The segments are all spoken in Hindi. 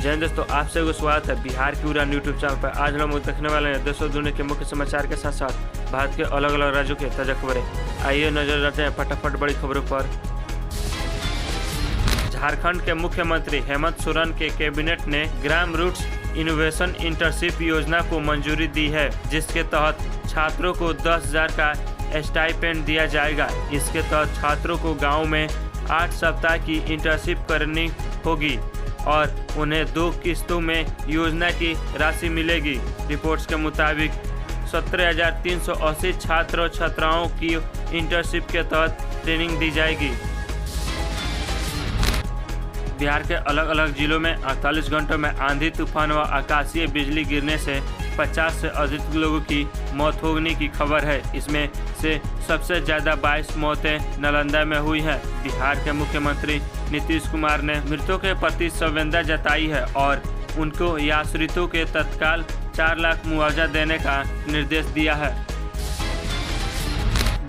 जय हिंद दोस्तों, आप सभी को स्वागत है बिहार की उड़ान यूट्यूब चैनल पर। आज हम लोग देखने वाले हैं देशों दुनिया के मुख्य समाचार के साथ साथ भारत के अलग अलग राज्यों के ताजा खबरें। आइए नजर डालते हैं फटाफट बड़ी खबरों पर। झारखंड के मुख्यमंत्री हेमंत सोरेन के कैबिनेट ने ग्राम रूट्स इनोवेशन इंटर्नशिप योजना को मंजूरी दी है, जिसके तहत छात्रों को 10,000 का स्टाइपेंड दिया जाएगा। इसके तहत छात्रों को गाँव में 8 सप्ताह की इंटर्नशिप करनी होगी और उन्हें 2 किस्तों में योजना की राशि मिलेगी। रिपोर्ट्स के मुताबिक 17,380 छात्र और छात्राओं की इंटर्नशिप के तहत ट्रेनिंग दी जाएगी। बिहार के अलग अलग जिलों में 48 घंटों में आंधी तूफान व आकाशीय बिजली गिरने से 50 से अधिक लोगों की मौत होने की खबर है। इसमें से सबसे ज़्यादा 22 मौतें नालंदा में हुई हैं। बिहार के मुख्यमंत्री नीतीश कुमार ने मृतकों के प्रति संवेदना जताई है और उनको या आश्रितों के तत्काल 4 लाख मुआवजा देने का निर्देश दिया है।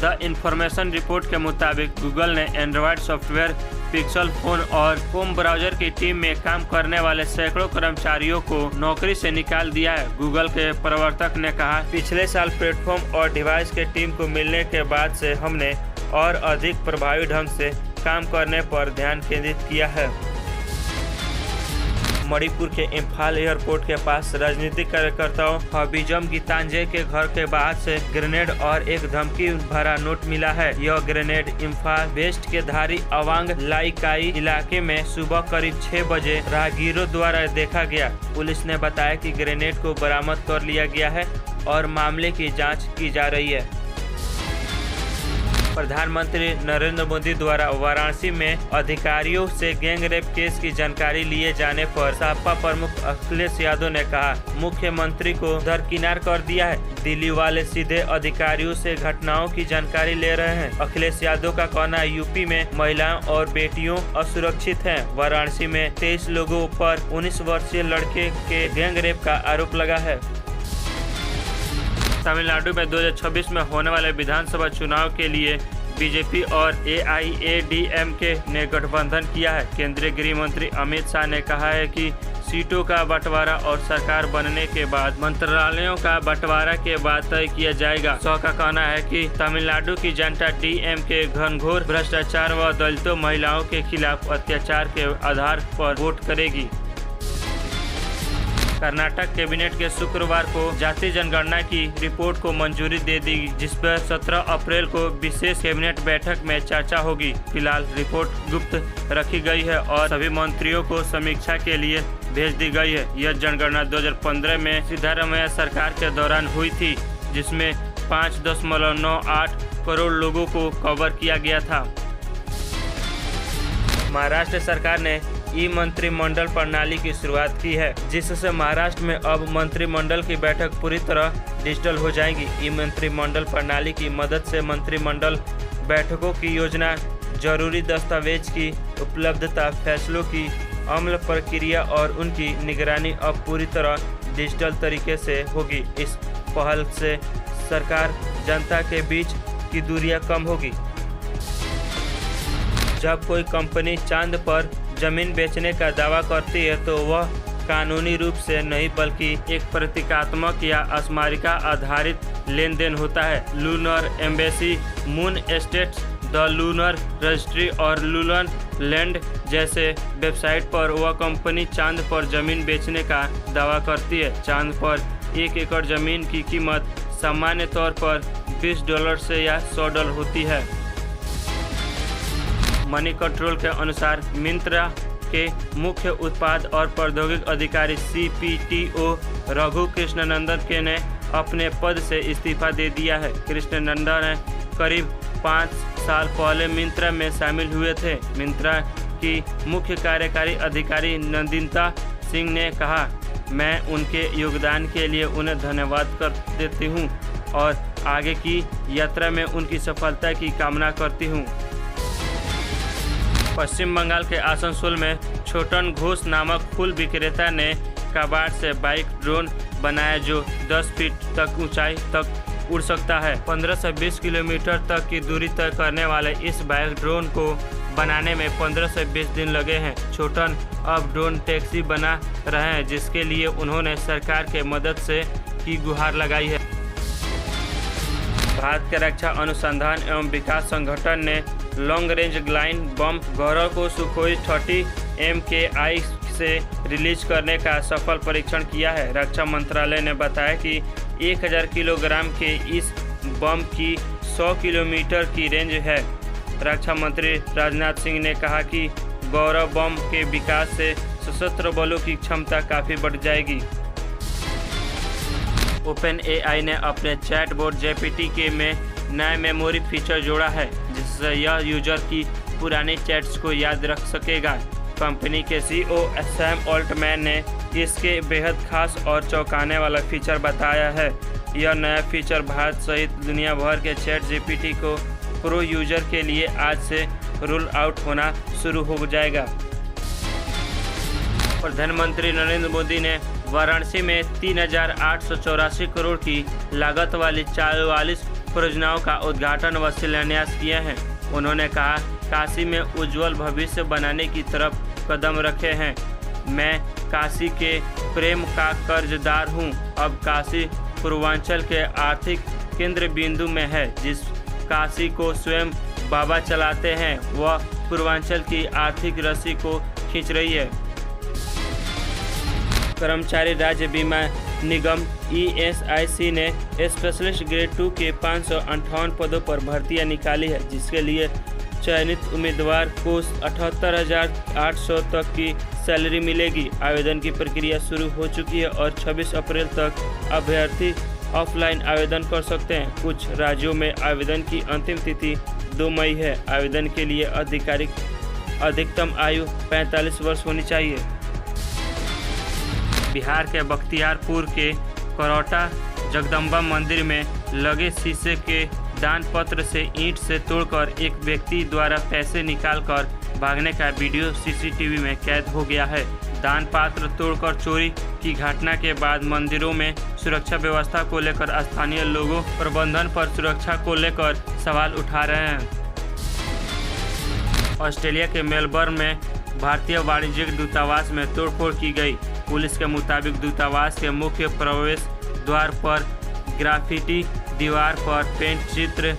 द इन्फॉर्मेशन रिपोर्ट के मुताबिक गूगल ने एंड्रॉयड सॉफ्टवेयर, पिक्सल फोन और क्रोम ब्राउजर की टीम में काम करने वाले सैकड़ों कर्मचारियों को नौकरी से निकाल दिया है। गूगल के प्रवर्तक ने कहा, पिछले साल प्लेटफॉर्म और डिवाइस के टीम को मिलने के बाद से हमने और अधिक प्रभावी ढंग से काम करने पर ध्यान केंद्रित किया है। मणिपुर के इम्फाल एयरपोर्ट के पास राजनीतिक कार्यकर्ताओं हबीजम गीतांजय के घर के बाहर से ग्रेनेड और एक धमकी भरा नोट मिला है। यह ग्रेनेड इम्फाल वेस्ट के धारी अवांग लाइकाई इलाके में सुबह करीब 6 बजे राहगीरों द्वारा देखा गया। पुलिस ने बताया कि ग्रेनेड को बरामद कर लिया गया है और मामले की जाँच की जा रही है। प्रधानमंत्री नरेंद्र मोदी द्वारा वाराणसी में अधिकारियों से गैंग रेप केस की जानकारी लिए जाने पर सपा प्रमुख अखिलेश यादव ने कहा, मुख्यमंत्री को दरकिनार कर दिया है। दिल्ली वाले सीधे अधिकारियों से घटनाओं की जानकारी ले रहे हैं। अखिलेश यादव का कहना है, यूपी में महिलाओं और बेटियों असुरक्षित हैं। वाराणसी में 23 लोगों पर 19 वर्षीय लड़के के गैंग रेप का आरोप लगा है। तमिलनाडु में 2026 में होने वाले विधानसभा चुनाव के लिए बीजेपी और AIADMK ने गठबंधन किया है। केंद्रीय गृह मंत्री अमित शाह ने कहा है कि सीटों का बंटवारा और सरकार बनने के बाद मंत्रालयों का बंटवारा के बाद तय किया जाएगा। शाह का कहना है कि तमिलनाडु की जनता DMK घनघोर भ्रष्टाचार व दलितों महिलाओं के खिलाफ अत्याचार के आधार पर वोट करेगी। कर्नाटक कैबिनेट के शुक्रवार को जातीय जनगणना की रिपोर्ट को मंजूरी दे दी, जिस पर 17 अप्रैल को विशेष कैबिनेट बैठक में चर्चा होगी। फिलहाल रिपोर्ट गुप्त रखी गई है और सभी मंत्रियों को समीक्षा के लिए भेज दी गई है। यह जनगणना 2015 में सिद्धारमैया सरकार के दौरान हुई थी, जिसमें 5.98 करोड़ लोगों को कवर किया गया था। महाराष्ट्र सरकार ने मंत्रिमंडल प्रणाली की शुरुआत की है, जिससे महाराष्ट्र में अब मंत्रिमंडल की बैठक पूरी तरह डिजिटल हो जाएंगी। मंत्रिमंडल प्रणाली की मदद से मंत्रिमंडल बैठकों की योजना, जरूरी दस्तावेज की उपलब्धता, फैसलों की अमल प्रक्रिया और उनकी निगरानी अब पूरी तरह डिजिटल तरीके से होगी। इस पहल से सरकार जनता के बीच की दूरियां कम होगी। जब कोई कंपनी चांद पर जमीन बेचने का दावा करती है तो वह कानूनी रूप से नहीं बल्कि एक प्रतीकात्मक या स्मारिका आधारित लेन देन होता है। Lunar embassy, moon estates, the lunar registry और लूनर लैंड जैसे वेबसाइट पर वह कंपनी चांद पर जमीन बेचने का दावा करती है। चांद पर 1 एकड़ जमीन की कीमत सामान्य तौर पर $20 से या $100 होती है। मनी कंट्रोल के अनुसार मिंत्रा के मुख्य उत्पाद और प्रौद्योगिकी अधिकारी CPTO रघु कृष्णनंदन के ने अपने पद से इस्तीफा दे दिया है। कृष्णनंदन ने करीब 5 साल पहले मिंत्रा में शामिल हुए थे। मिंत्रा की मुख्य कार्यकारी अधिकारी नंदिता सिंह ने कहा, मैं उनके योगदान के लिए उन्हें धन्यवाद कर देती हूं और आगे की यात्रा में उनकी सफलता की कामना करती हूं। पश्चिम बंगाल के आसनसोल में छोटन घोष नामक फूल विक्रेता ने कबाड़ से बाइक ड्रोन बनाया जो 10 फीट तक ऊंचाई तक उड़ सकता है। 15 से 20 किलोमीटर तक की दूरी तय करने वाले इस बाइक ड्रोन को बनाने में 15 से 20 दिन लगे हैं। छोटन अब ड्रोन टैक्सी बना रहे हैं, जिसके लिए उन्होंने सरकार के मदद से की गुहार लगाई है। भारत के रक्षा अनुसंधान एवं विकास संगठन ने लॉन्ग रेंज ग्लाइड बम गौरव को सुखोई 30 MKI से रिलीज करने का सफल परीक्षण किया है। रक्षा मंत्रालय ने बताया कि 1000 किलोग्राम के इस बम की 100 किलोमीटर की रेंज है। रक्षा मंत्री राजनाथ सिंह ने कहा कि गौरव बम के विकास से सशस्त्र बलों की क्षमता काफ़ी बढ़ जाएगी। OpenAI ने अपने चैटबॉट GPT में नया मेमोरी फीचर जोड़ा है, जिससे यह यूजर की पुरानी चैट्स को याद रख सकेगा। कंपनी के CEO सैम ऑल्टमैन ने इसके बेहद खास और चौंकाने वाला फीचर बताया है। यह नया फीचर भारत सहित दुनिया भर के चैट GPT को प्रो यूजर के लिए आज से रोल आउट होना शुरू हो जाएगा। प्रधानमंत्री नरेंद्र मोदी ने वाराणसी में 3884 करोड़ की लागत वाली 44 परियोजनाओं का उद्घाटन व शिलान्यास किए हैं। उन्होंने कहा, काशी में उज्जवल भविष्य बनाने की तरफ कदम रखे हैं। मैं काशी के प्रेम का कर्जदार हूं। अब काशी पूर्वांचल के आर्थिक केंद्र बिंदु में है। जिस काशी को स्वयं बाबा चलाते हैं, वह पूर्वांचल की आर्थिक रस्सी को खींच रही है। कर्मचारी राज्य बीमा निगम ESIC ने स्पेशलिस्ट ग्रेड 2 के 558 पदों पर भर्तियां निकाली है, जिसके लिए चयनित उम्मीदवार को 78,800 तक की सैलरी मिलेगी। आवेदन की प्रक्रिया शुरू हो चुकी है और 26 अप्रैल तक अभ्यर्थी ऑफलाइन आवेदन कर सकते हैं। कुछ राज्यों में आवेदन की अंतिम तिथि 2 मई है। आवेदन के लिए अधिकतम आयु 45 वर्ष होनी चाहिए। बिहार के बख्तियारपुर के करौटा जगदम्बा मंदिर में लगे शीशे के दान पत्र से ईंट से तोड़कर एक व्यक्ति द्वारा पैसे निकालकर भागने का वीडियो CCTV में कैद हो गया है। दान पात्र तोड़कर चोरी की घटना के बाद मंदिरों में सुरक्षा व्यवस्था को लेकर स्थानीय लोगों प्रबंधन पर सुरक्षा को लेकर सवाल उठा रहे हैं। ऑस्ट्रेलिया के मेलबर्न में भारतीय वाणिज्यिक दूतावास में तोड़फोड़ की गई। पुलिस के मुताबिक दूतावास के मुख्य प्रवेश द्वार पर ग्राफिटी, दीवार पर पेंट चित्र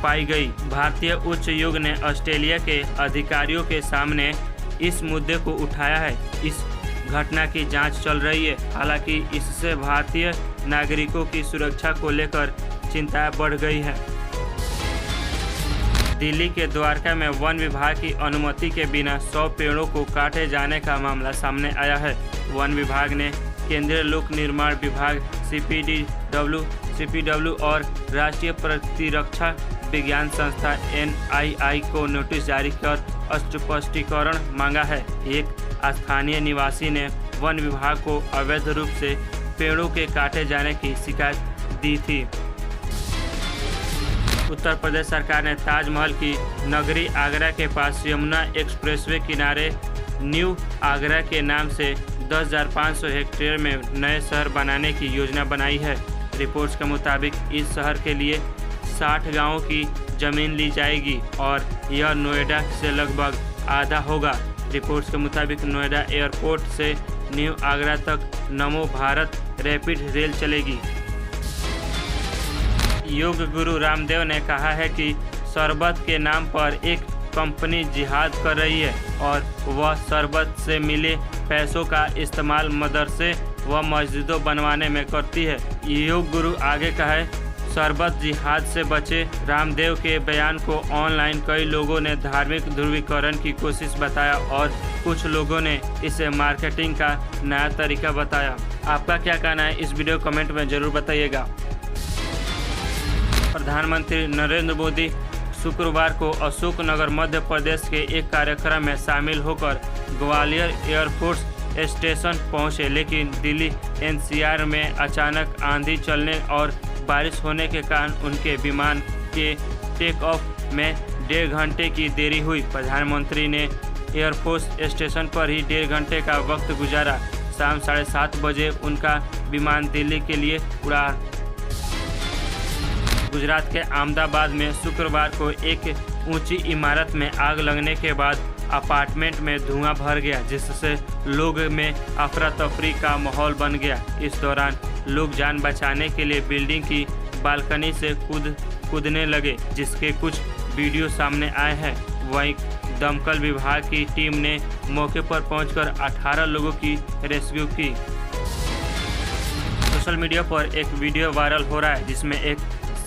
पाई गई। भारतीय उच्च योग ने ऑस्ट्रेलिया के अधिकारियों के सामने इस मुद्दे को उठाया है। इस घटना की जांच चल रही है। हालांकि इससे भारतीय नागरिकों की सुरक्षा को लेकर चिंताएं बढ़ गई हैं। दिल्ली के द्वारका में वन विभाग की अनुमति के बिना 100 पेड़ों को काटे जाने का मामला सामने आया है। वन विभाग ने केंद्रीय लोक निर्माण विभाग CPW और राष्ट्रीय प्रतिरक्षा विज्ञान संस्था NII को नोटिस जारी कर स्पष्टीकरण मांगा है। एक स्थानीय निवासी ने वन विभाग को अवैध रूप से पेड़ों के काटे जाने की शिकायत दी थी। उत्तर प्रदेश सरकार ने ताजमहल की नगरी आगरा के पास यमुना एक्सप्रेसवे किनारे न्यू आगरा के नाम से 10,500 हेक्टेयर में नए शहर बनाने की योजना बनाई है। रिपोर्ट्स के मुताबिक इस शहर के लिए 60 गांवों की जमीन ली जाएगी और यह नोएडा से लगभग आधा होगा। रिपोर्ट्स के मुताबिक नोएडा एयरपोर्ट से न्यू आगरा तक नमो भारत रैपिड रेल चलेगी। योग गुरु रामदेव ने कहा है कि शरबत के नाम पर एक कंपनी जिहाद कर रही है और वह शरबत से मिले पैसों का इस्तेमाल मदरसे व मस्जिदों बनवाने में करती है। योग गुरु आगे कहे, शरबत जिहाद से बचे। रामदेव के बयान को ऑनलाइन कई लोगों ने धार्मिक ध्रुवीकरण की कोशिश बताया और कुछ लोगों ने इसे मार्केटिंग का नया तरीका बताया। आपका क्या कहना है, इस वीडियो कमेंट में ज़रूर बताइएगा। प्रधानमंत्री नरेंद्र मोदी शुक्रवार को अशोकनगर मध्य प्रदेश के एक कार्यक्रम में शामिल होकर ग्वालियर एयरफोर्स स्टेशन पहुंचे, लेकिन दिल्ली NCR में अचानक आंधी चलने और बारिश होने के कारण उनके विमान के टेक ऑफ में 1.5 घंटे की देरी हुई। प्रधानमंत्री ने एयरफोर्स स्टेशन पर ही 1.5 घंटे का वक्त गुजारा। शाम 7:30 बजे उनका विमान दिल्ली के लिए उड़ा। गुजरात के अहमदाबाद में शुक्रवार को एक ऊंची इमारत में आग लगने के बाद अपार्टमेंट में धुआं भर गया, जिससे लोग में अफरा तफरी का माहौल बन गया। इस दौरान लोग जान बचाने के लिए बिल्डिंग की बालकनी से कूदने लगे, जिसके कुछ वीडियो सामने आए हैं। वहीं दमकल विभाग की टीम ने मौके पर पहुंचकर 18 लोगों की रेस्क्यू की। सोशल मीडिया पर एक वीडियो वायरल हो रहा है, जिसमें एक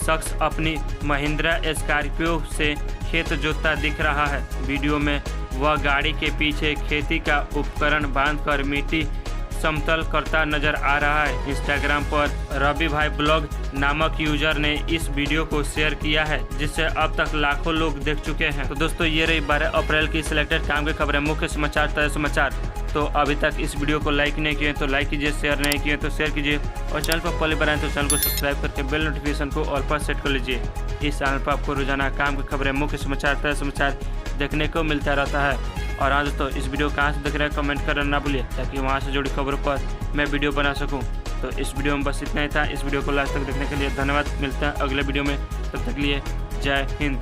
शख्स अपनी महिंद्रा स्कॉर्पियो से खेत जोतता दिख रहा है। वीडियो में वह गाड़ी के पीछे खेती का उपकरण बांधकर मिट्टी समतल करता नजर आ रहा है। इंस्टाग्राम पर रवि भाई ब्लॉग नामक यूजर ने इस वीडियो को शेयर किया है, जिससे अब तक लाखों लोग देख चुके हैं। तो दोस्तों, ये रही 12 अप्रैल की सिलेक्टेड काम की खबरें, मुख्य समाचार, ताज़ा समाचार। तो अभी तक इस वीडियो को लाइक नहीं किए तो लाइक कीजिए, शेयर नहीं किए तो शेयर कीजिए, और चैनल पर पहले बनाएं तो चैनल को सब्सक्राइब करके बेल नोटिफिकेशन को ऑल पर सेट कर लीजिए। इस चैनल पर आपको रोजाना काम की खबरें, मुख्य समाचार, ताज़ा समाचार देखने को मिलता रहता है। और हाँ दोस्तों, इस वीडियो कहाँ से देख रहे हैं कमेंट करना ना भूलिए, ताकि वहाँ से जुड़ी खबरों पर मैं वीडियो बना सकूँ। तो इस वीडियो में बस इतना ही था। इस वीडियो को लास्ट तक देखने के लिए धन्यवाद। मिलता है अगले वीडियो में, तब तक के लिए जय हिंद।